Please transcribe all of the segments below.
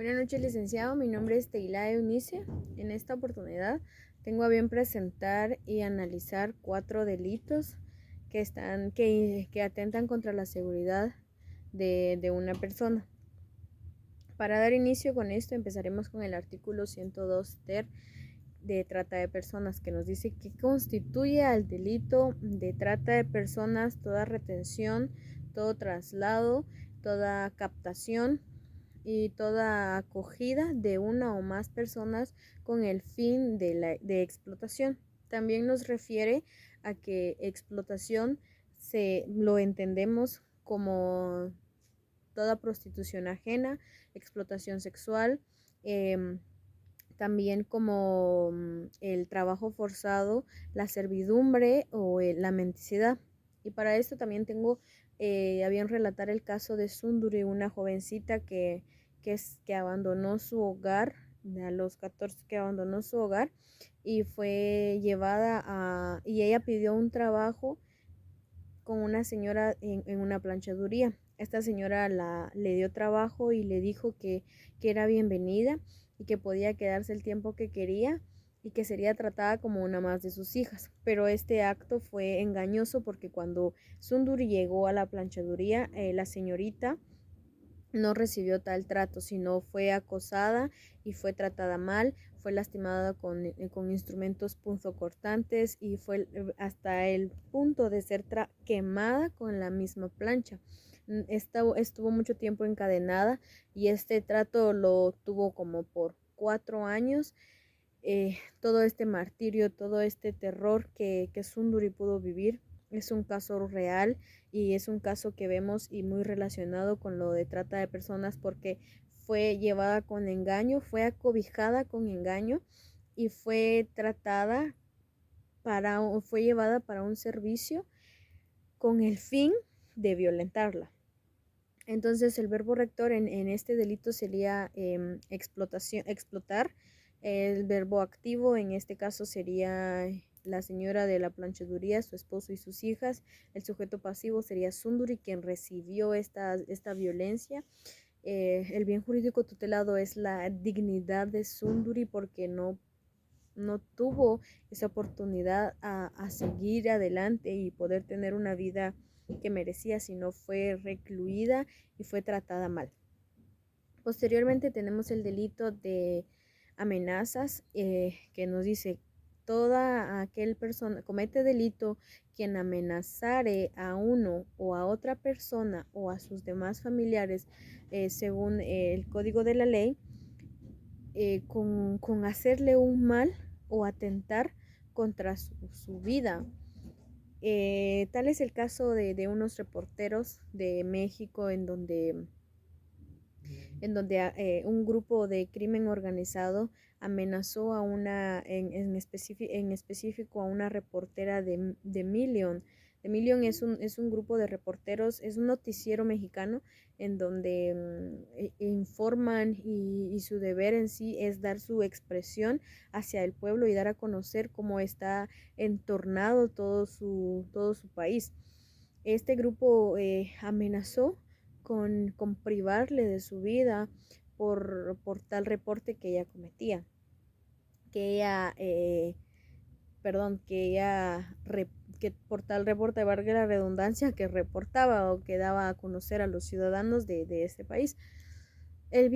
Buenas noches, licenciado. Mi nombre es Teila Eunice. En esta oportunidad tengo a bien presentar y analizar 4 delitos que atentan contra la seguridad de una persona. Para dar inicio con esto, empezaremos con el artículo 102 ter de trata de personas, que nos dice que constituye al delito de trata de personas toda retención, todo traslado, toda captación y toda acogida de una o más personas con el fin de explotación. También nos refiere a que explotación lo entendemos como toda prostitución ajena, explotación sexual, también como el trabajo forzado, la servidumbre o la mendicidad. Y para esto también tengo a bien relatar el caso de Sunduri, una jovencita que abandonó su hogar, a los 14 que abandonó su hogar y fue y ella pidió un trabajo con una señora en una planchaduría. Esta señora le dio trabajo y le dijo que era bienvenida y que podía quedarse el tiempo que quería y que sería tratada como una más de sus hijas. Pero este acto fue engañoso porque cuando Sunduri llegó a la planchaduría, la señorita no recibió tal trato, sino fue acosada y fue tratada mal, fue lastimada con instrumentos punzocortantes y fue hasta el punto de ser quemada con la misma plancha. Estuvo mucho tiempo encadenada y este trato lo tuvo como por 4 años. Todo este martirio, todo este terror que Sunduri pudo vivir es un caso real y es un caso que vemos y muy relacionado con lo de trata de personas porque fue llevada con engaño, fue acobijada con engaño y fue llevada para un servicio con el fin de violentarla. Entonces el verbo rector en este delito sería explotar. El verbo activo en este caso sería la señora de la planchaduría, su esposo y sus hijas. El sujeto pasivo sería Sunduri, quien recibió esta violencia. El bien jurídico tutelado es la dignidad de Sunduri porque no tuvo esa oportunidad a seguir adelante y poder tener una vida que merecía, sino fue recluida y fue tratada mal. Posteriormente tenemos el delito de amenazas, que nos dice toda aquel persona comete delito quien amenazare a uno o a otra persona o a sus demás familiares, según el código de la ley, con hacerle un mal o atentar contra su vida. Tal es el caso de unos reporteros de México en donde un grupo de crimen organizado amenazó a en específico a una reportera de Million. The Million es un grupo de reporteros, es un noticiero mexicano en donde informan y su deber en sí es dar su expresión hacia el pueblo y dar a conocer cómo está entornado todo su país. Este grupo amenazó con privarle de su vida por tal reporte que ella cometía, que ella, perdón, que ella, que por tal reporte, valga la redundancia, que reportaba o que daba a conocer a los ciudadanos de este país. El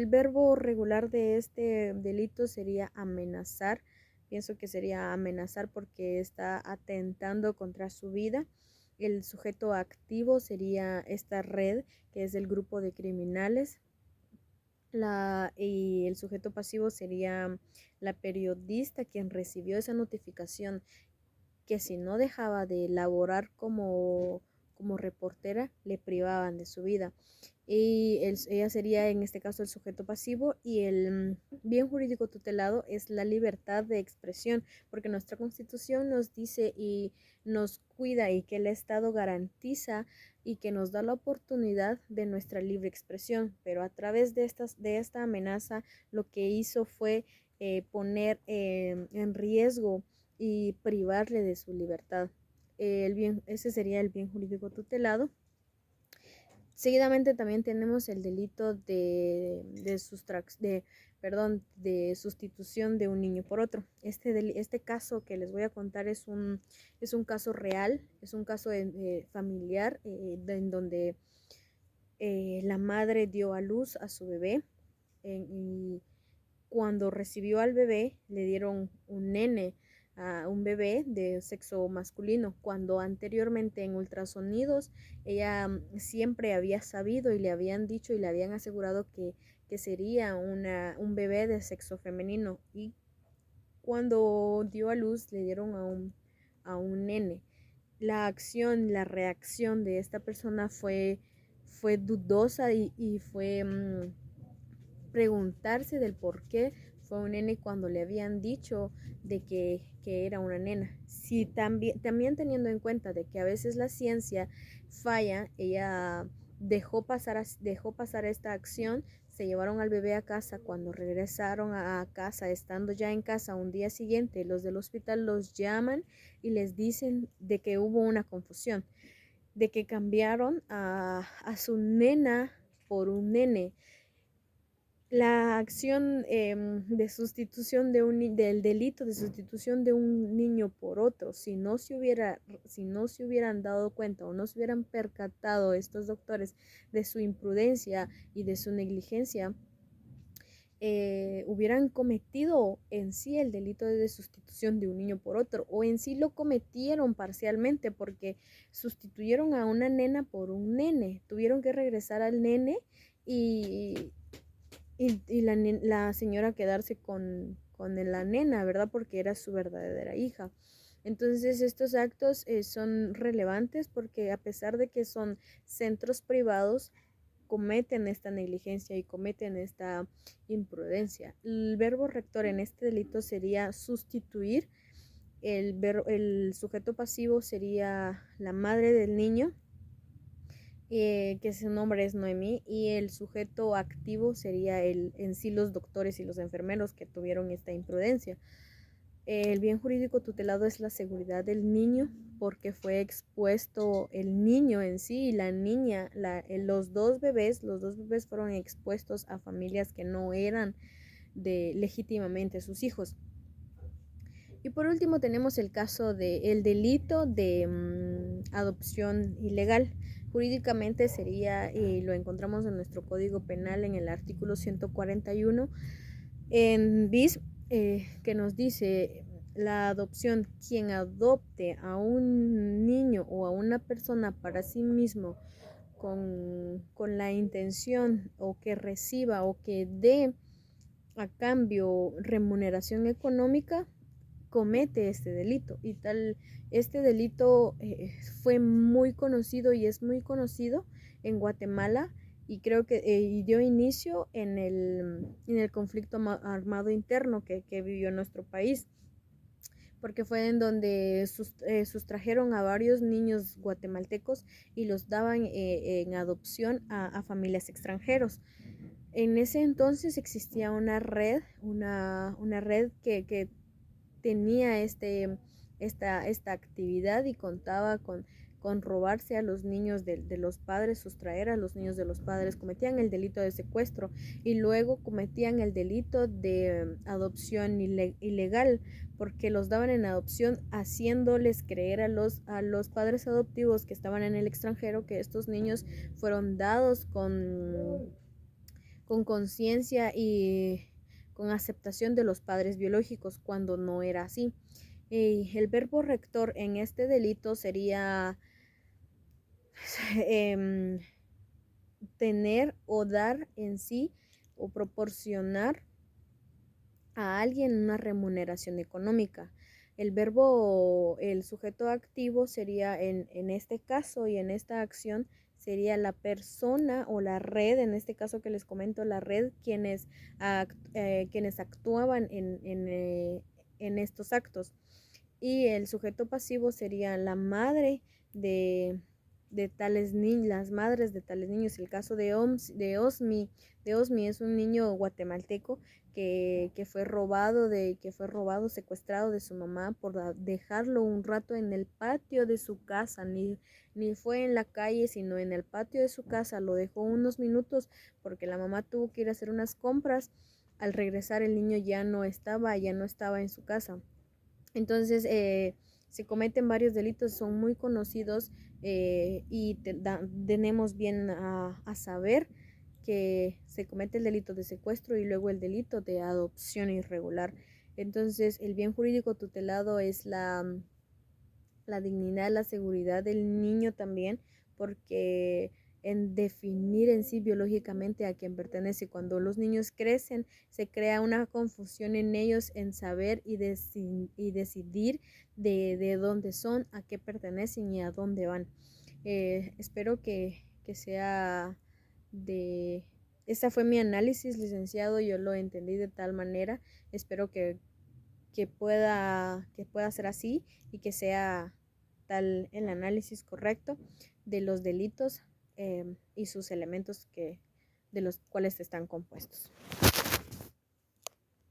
verbo regular de este delito sería amenazar. Pienso que sería amenazar porque está atentando contra su vida. El sujeto activo sería esta red, que es el grupo de criminales. Y el sujeto pasivo sería la periodista quien recibió esa notificación que si no dejaba de laborar como reportera, le privaban de su vida. Y ella sería en este caso el sujeto pasivo y el bien jurídico tutelado es la libertad de expresión, porque nuestra Constitución nos dice y nos cuida y que el Estado garantiza y que nos da la oportunidad de nuestra libre expresión, pero a través de esta amenaza lo que hizo fue poner en riesgo y privarle de su libertad. Ese sería el bien jurídico tutelado. Seguidamente también tenemos el delito de sustitución de un niño por otro. Este caso que les voy a contar es un caso real, es un caso familiar en donde la madre dio a luz a su bebé y cuando recibió al bebé le dieron un nene, a un bebé de sexo masculino, cuando anteriormente en ultrasonidos ella siempre había sabido y le habían dicho y le habían asegurado que sería un bebé de sexo femenino, y cuando dio a luz le dieron a un nene. La reacción de esta persona fue dudosa y fue preguntarse del por qué fue un nene cuando le habían dicho de que era una nena. Si también teniendo en cuenta de que a veces la ciencia falla, ella dejó pasar esta acción, se llevaron al bebé a casa. Cuando regresaron a casa, estando ya en casa un día siguiente, los del hospital los llaman y les dicen de que hubo una confusión, de que cambiaron a su nena por un nene. La acción de sustitución del delito de sustitución de un niño por otro, si no se hubieran dado cuenta o no se hubieran percatado estos doctores de su imprudencia y de su negligencia, hubieran cometido en sí el delito de sustitución de un niño por otro, o en sí lo cometieron parcialmente porque sustituyeron a una nena por un nene, tuvieron que regresar al nene y la señora quedarse con la nena, ¿verdad? Porque era su verdadera hija. Entonces estos actos son relevantes porque a pesar de que son centros privados, cometen esta negligencia y cometen esta imprudencia. El verbo rector en este delito sería sustituir. El sujeto pasivo sería la madre del niño, que su nombre es Noemí, y el sujeto activo sería en sí los doctores y los enfermeros que tuvieron esta imprudencia. El bien jurídico tutelado es la seguridad del niño porque fue expuesto el niño en sí y la niña, los dos bebés fueron expuestos a familias que no eran legítimamente sus hijos. Y por último tenemos el caso del delito de adopción ilegal. Jurídicamente sería, y lo encontramos en nuestro Código Penal en el artículo 141 en bis, que nos dice la adopción: quien adopte a un niño o a una persona para sí mismo con la intención o que reciba o que dé a cambio remuneración económica, comete este delito. Este delito fue muy conocido y es muy conocido en Guatemala, y creo que dio inicio en el conflicto armado interno que vivió nuestro país, porque fue en donde sustrajeron a varios niños guatemaltecos y los daban en adopción a familias extranjeros. En ese entonces existía una red, una red que tenía esta actividad y contaba con robarse a los niños de los padres, sustraer a los niños de los padres, cometían el delito de secuestro y luego cometían el delito de adopción ilegal, porque los daban en adopción haciéndoles creer a los padres adoptivos que estaban en el extranjero que estos niños fueron dados con conciencia y con aceptación de los padres biológicos, cuando no era así. El verbo rector en este delito sería tener o dar en sí o proporcionar a alguien una remuneración económica. El sujeto activo sería en este caso y en esta acción sería la persona o la red, en este caso que les comento, la red, quienes actuaban en estos actos. Y el sujeto pasivo sería la madre de de tales niños, las madres de tales niños. El caso de Osmi es un niño guatemalteco que fue robado, secuestrado de su mamá por dejarlo un rato en el patio de su casa, ni fue en la calle, sino en el patio de su casa. Lo dejó unos minutos porque la mamá tuvo que ir a hacer unas compras. Al regresar el niño ya no estaba en su casa. Entonces, se cometen varios delitos, son muy conocidos, y tenemos bien a saber que se comete el delito de secuestro y luego el delito de adopción irregular. Entonces, el bien jurídico tutelado es la dignidad, la seguridad del niño también, porque en definir en sí biológicamente a quién pertenece. Cuando los niños crecen, se crea una confusión en ellos en saber y decidir de dónde son, a qué pertenecen y a dónde van. Espero que sea de... Ese fue mi análisis, licenciado, yo lo entendí de tal manera. Espero que pueda ser así y que sea tal el análisis correcto de los delitos, y sus elementos de los cuales están compuestos.